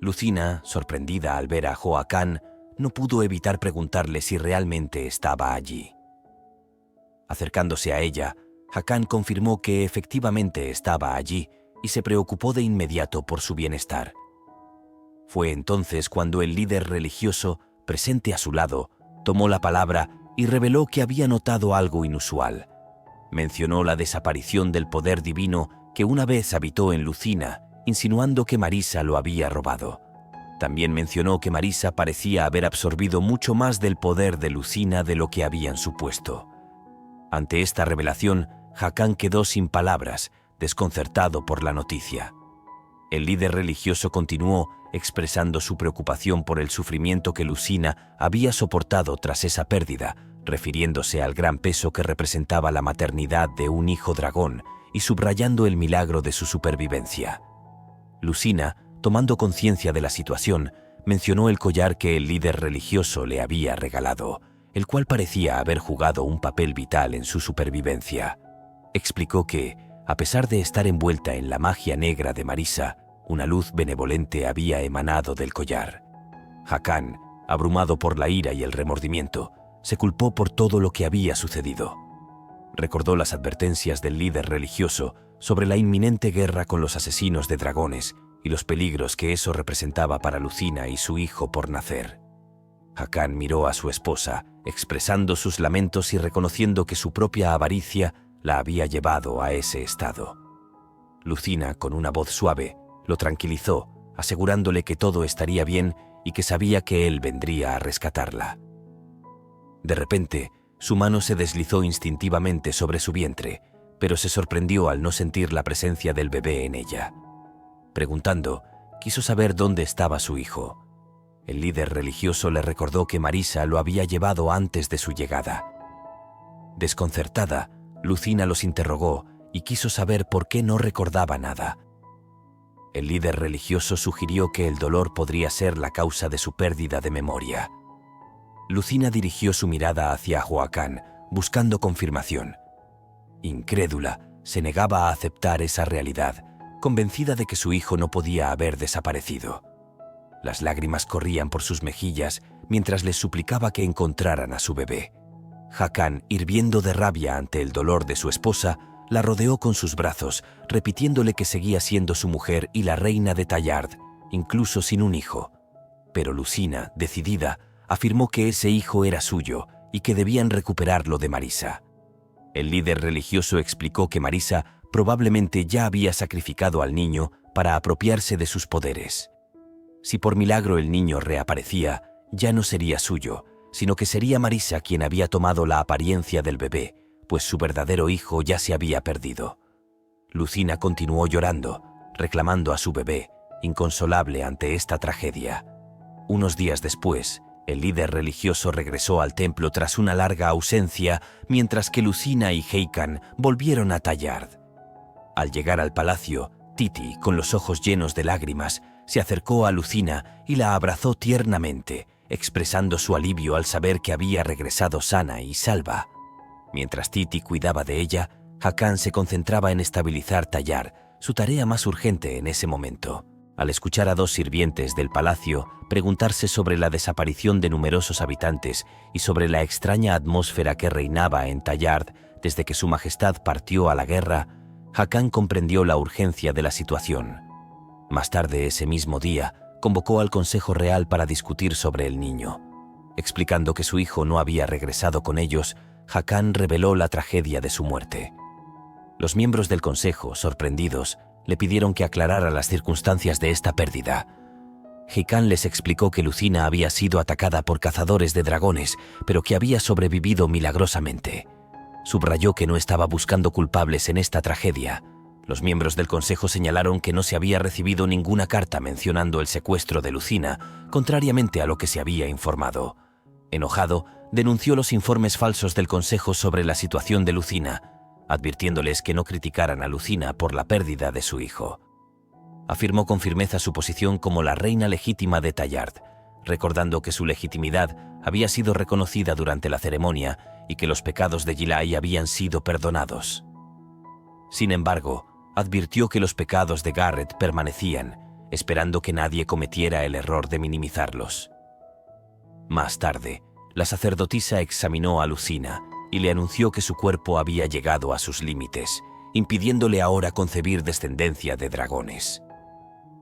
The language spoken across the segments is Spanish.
Lucina, sorprendida al ver a Joacán, no pudo evitar preguntarle si realmente estaba allí. Acercándose a ella, Hakan confirmó que efectivamente estaba allí y se preocupó de inmediato por su bienestar. Fue entonces cuando el líder religioso, presente a su lado, tomó la palabra y reveló que había notado algo inusual. Mencionó la desaparición del poder divino que una vez habitó en Lucina, insinuando que Marisa lo había robado. También mencionó que Marisa parecía haber absorbido mucho más del poder de Lucina de lo que habían supuesto. Ante esta revelación, Hakan quedó sin palabras, desconcertado por la noticia. El líder religioso continuó expresando su preocupación por el sufrimiento que Lucina había soportado tras esa pérdida, refiriéndose al gran peso que representaba la maternidad de un hijo dragón y subrayando el milagro de su supervivencia. Lucina, tomando conciencia de la situación, mencionó el collar que el líder religioso le había regalado, el cual parecía haber jugado un papel vital en su supervivencia. Explicó que, a pesar de estar envuelta en la magia negra de Marisa, una luz benevolente había emanado del collar. Hakan, abrumado por la ira y el remordimiento, se culpó por todo lo que había sucedido. Recordó las advertencias del líder religioso sobre la inminente guerra con los asesinos de dragones y los peligros que eso representaba para Lucina y su hijo por nacer. Hakan miró a su esposa, expresando sus lamentos y reconociendo que su propia avaricia la había llevado a ese estado. Lucina, con una voz suave, lo tranquilizó, asegurándole que todo estaría bien y que sabía que él vendría a rescatarla. De repente, su mano se deslizó instintivamente sobre su vientre, pero se sorprendió al no sentir la presencia del bebé en ella. Preguntando, quiso saber dónde estaba su hijo. El líder religioso le recordó que Marisa lo había llevado antes de su llegada. Desconcertada, Lucina los interrogó y quiso saber por qué no recordaba nada. El líder religioso sugirió que el dolor podría ser la causa de su pérdida de memoria. Lucina dirigió su mirada hacia Joacán, buscando confirmación. Incrédula, se negaba a aceptar esa realidad, convencida de que su hijo no podía haber desaparecido. Las lágrimas corrían por sus mejillas mientras les suplicaba que encontraran a su bebé. Hakan, hirviendo de rabia ante el dolor de su esposa, la rodeó con sus brazos, repitiéndole que seguía siendo su mujer y la reina de Tallard, incluso sin un hijo. Pero Lucina, decidida, afirmó que ese hijo era suyo y que debían recuperarlo de Marisa. El líder religioso explicó que Marisa probablemente ya había sacrificado al niño para apropiarse de sus poderes. Si por milagro el niño reaparecía, ya no sería suyo, sino que sería Marisa quien había tomado la apariencia del bebé, pues su verdadero hijo ya se había perdido. Lucina continuó llorando, reclamando a su bebé, inconsolable ante esta tragedia. Unos días después, el líder religioso regresó al templo tras una larga ausencia, mientras que Lucina y Hakan volvieron a Tallard. Al llegar al palacio, Titi, con los ojos llenos de lágrimas, se acercó a Lucina y la abrazó tiernamente, expresando su alivio al saber que había regresado sana y salva. Mientras Titi cuidaba de ella, Hakan se concentraba en estabilizar Tallard, su tarea más urgente en ese momento. Al escuchar a dos sirvientes del palacio preguntarse sobre la desaparición de numerosos habitantes y sobre la extraña atmósfera que reinaba en Tallard desde que su majestad partió a la guerra, Hakan comprendió la urgencia de la situación. Más tarde ese mismo día, convocó al Consejo Real para discutir sobre el niño. Explicando que su hijo no había regresado con ellos, Hakan reveló la tragedia de su muerte. Los miembros del consejo, sorprendidos, le pidieron que aclarara las circunstancias de esta pérdida. Hakan les explicó que Lucina había sido atacada por cazadores de dragones, pero que había sobrevivido milagrosamente. Subrayó que no estaba buscando culpables en esta tragedia. Los miembros del consejo señalaron que no se había recibido ninguna carta mencionando el secuestro de Lucina, contrariamente a lo que se había informado. Enojado, denunció los informes falsos del consejo sobre la situación de Lucina, advirtiéndoles que no criticaran a Lucina por la pérdida de su hijo. Afirmó con firmeza su posición como la reina legítima de Tallard, recordando que su legitimidad había sido reconocida durante la ceremonia y que los pecados de Gilai habían sido perdonados. Sin embargo, advirtió que los pecados de Garrett permanecían esperando que nadie cometiera el error de minimizarlos. Más tarde, la sacerdotisa examinó a Lucina y le anunció que su cuerpo había llegado a sus límites, impidiéndole ahora concebir descendencia de dragones.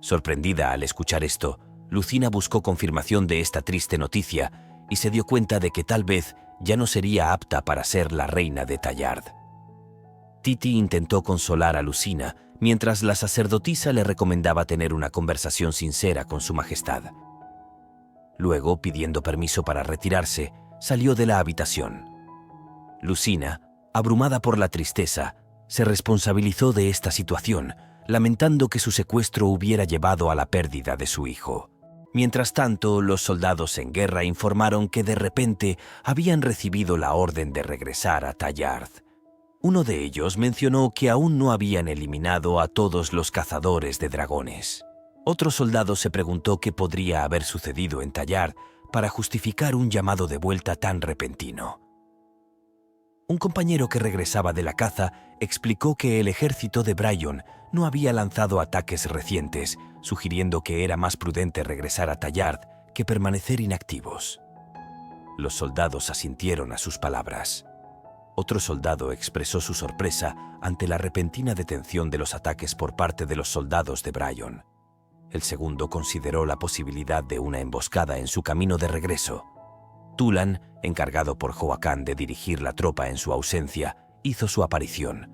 Sorprendida al escuchar esto, Lucina buscó confirmación de esta triste noticia y se dio cuenta de que tal vez ya no sería apta para ser la reina de Tallard. Titi intentó consolar a Lucina mientras la sacerdotisa le recomendaba tener una conversación sincera con su majestad. Luego, pidiendo permiso para retirarse, salió de la habitación. Lucina, abrumada por la tristeza, se responsabilizó de esta situación, lamentando que su secuestro hubiera llevado a la pérdida de su hijo. Mientras tanto, los soldados en guerra informaron que de repente habían recibido la orden de regresar a Tallard. Uno de ellos mencionó que aún no habían eliminado a todos los cazadores de dragones. Otro soldado se preguntó qué podría haber sucedido en Tallard para justificar un llamado de vuelta tan repentino. Un compañero que regresaba de la caza explicó que el ejército de Bryon no había lanzado ataques recientes, sugiriendo que era más prudente regresar a Tallard que permanecer inactivos. Los soldados asintieron a sus palabras. Otro soldado expresó su sorpresa ante la repentina detención de los ataques por parte de los soldados de Bryon. El segundo consideró la posibilidad de una emboscada en su camino de regreso. Tulan, encargado por Joacán de dirigir la tropa en su ausencia, hizo su aparición.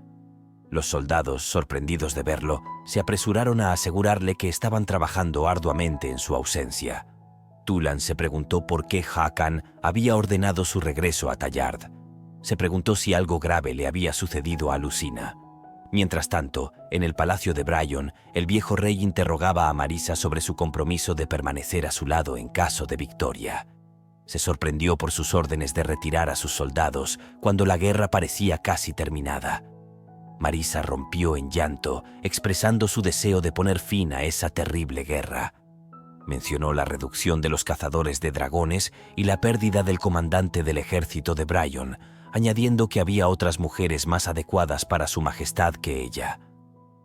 Los soldados, sorprendidos de verlo, se apresuraron a asegurarle que estaban trabajando arduamente en su ausencia. Tulan se preguntó por qué Joacán había ordenado su regreso a Tallard. Se preguntó si algo grave le había sucedido a Lucina. Mientras tanto, en el palacio de Bryon, el viejo rey interrogaba a Marisa sobre su compromiso de permanecer a su lado en caso de victoria. Se sorprendió por sus órdenes de retirar a sus soldados cuando la guerra parecía casi terminada. Marisa rompió en llanto, expresando su deseo de poner fin a esa terrible guerra. Mencionó la reducción de los cazadores de dragones y la pérdida del comandante del ejército de Bryon, añadiendo que había otras mujeres más adecuadas para su majestad que ella.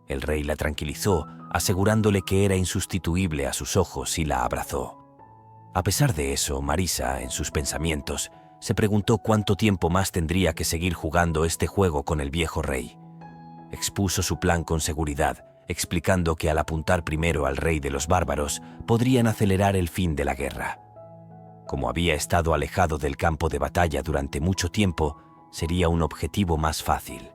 El rey la tranquilizó, asegurándole que era insustituible a sus ojos y la abrazó. A pesar de eso, Marisa, en sus pensamientos, se preguntó cuánto tiempo más tendría que seguir jugando este juego con el viejo rey. Expuso su plan con seguridad, explicando que al apuntar primero al rey de los bárbaros, podrían acelerar el fin de la guerra. Como había estado alejado del campo de batalla durante mucho tiempo, sería un objetivo más fácil.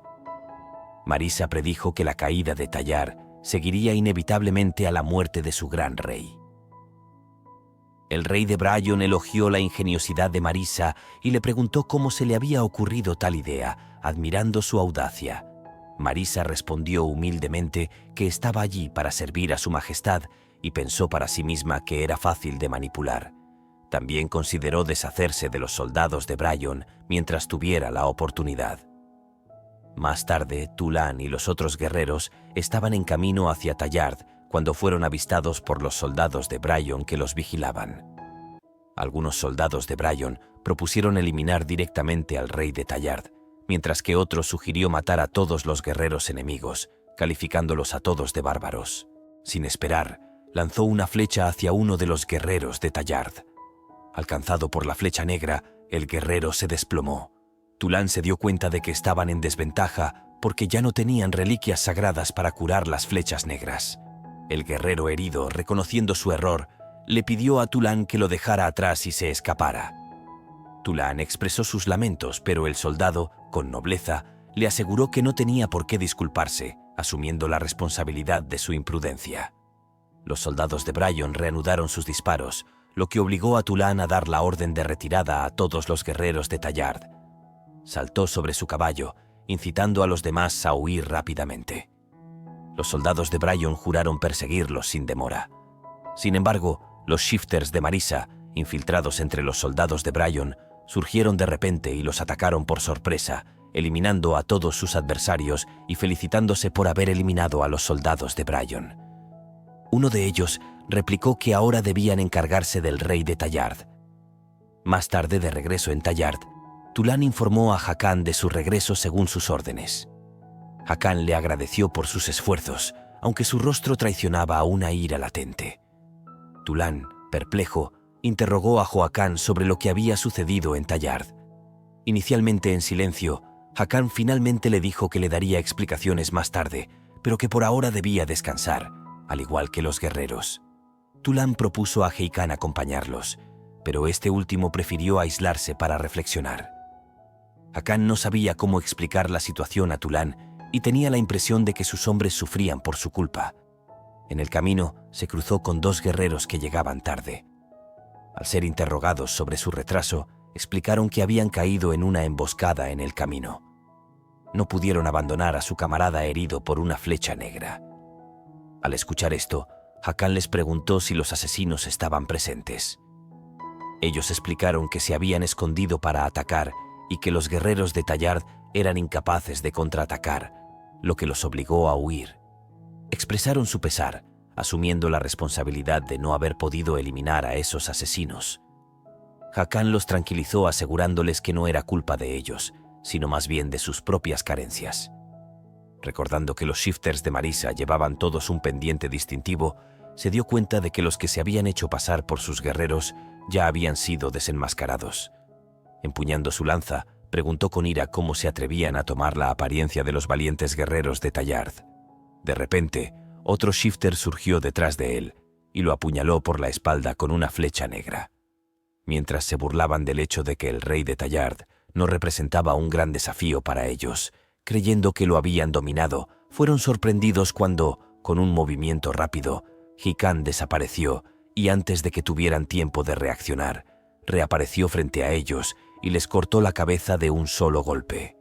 Marisa predijo que la caída de Tallard seguiría inevitablemente a la muerte de su gran rey. El rey de Bryon elogió la ingeniosidad de Marisa y le preguntó cómo se le había ocurrido tal idea, admirando su audacia. Marisa respondió humildemente que estaba allí para servir a su majestad y pensó para sí misma que era fácil de manipular. También consideró deshacerse de los soldados de Bryon mientras tuviera la oportunidad. Más tarde, Tulan y los otros guerreros estaban en camino hacia Tallard cuando fueron avistados por los soldados de Bryon que los vigilaban. Algunos soldados de Bryon propusieron eliminar directamente al rey de Tallard, mientras que otro sugirió matar a todos los guerreros enemigos, calificándolos a todos de bárbaros. Sin esperar, lanzó una flecha hacia uno de los guerreros de Tallard. Alcanzado por la flecha negra, el guerrero se desplomó. Tulan se dio cuenta de que estaban en desventaja porque ya no tenían reliquias sagradas para curar las flechas negras. El guerrero herido, reconociendo su error, le pidió a Tulan que lo dejara atrás y se escapara. Tulan expresó sus lamentos, pero el soldado, con nobleza, le aseguró que no tenía por qué disculparse, asumiendo la responsabilidad de su imprudencia. Los soldados de Bryon reanudaron sus disparos, lo que obligó a Tulan a dar la orden de retirada a todos los guerreros de Tallard. Saltó sobre su caballo, incitando a los demás a huir rápidamente. Los soldados de Bryon juraron perseguirlos sin demora. Sin embargo, los shifters de Marisa, infiltrados entre los soldados de Bryon, surgieron de repente y los atacaron por sorpresa, eliminando a todos sus adversarios y felicitándose por haber eliminado a los soldados de Bryon. Uno de ellos replicó que ahora debían encargarse del rey de Tallard. Más tarde, de regreso en Tallard, Tulan informó a Joacán de su regreso según sus órdenes. Joacán le agradeció por sus esfuerzos, aunque su rostro traicionaba una ira latente. Tulán, perplejo, interrogó a Joacán sobre lo que había sucedido en Tallard. Inicialmente en silencio, Hakan finalmente le dijo que le daría explicaciones más tarde, pero que por ahora debía descansar, al igual que los guerreros. Tulán propuso a Hakan acompañarlos, pero este último prefirió aislarse para reflexionar. Hakan no sabía cómo explicar la situación a Tulán y tenía la impresión de que sus hombres sufrían por su culpa. En el camino se cruzó con 2 guerreros que llegaban tarde. Al ser interrogados sobre su retraso, explicaron que habían caído en una emboscada en el camino. No pudieron abandonar a su camarada herido por una flecha negra. Al escuchar esto, Hakan les preguntó si los asesinos estaban presentes. Ellos explicaron que se habían escondido para atacar y que los guerreros de Tallard eran incapaces de contraatacar, lo que los obligó a huir. Expresaron su pesar, asumiendo la responsabilidad de no haber podido eliminar a esos asesinos. Hakan los tranquilizó asegurándoles que no era culpa de ellos, sino más bien de sus propias carencias. Recordando que los shifters de Marisa llevaban todos un pendiente distintivo, se dio cuenta de que los que se habían hecho pasar por sus guerreros ya habían sido desenmascarados. Empuñando su lanza, preguntó con ira cómo se atrevían a tomar la apariencia de los valientes guerreros de Tallard. De repente, otro shifter surgió detrás de él y lo apuñaló por la espalda con una flecha negra. Mientras se burlaban del hecho de que el rey de Tallard no representaba un gran desafío para ellos, creyendo que lo habían dominado, fueron sorprendidos cuando, con un movimiento rápido, Hakan desapareció y antes de que tuvieran tiempo de reaccionar, reapareció frente a ellos y les cortó la cabeza de un solo golpe.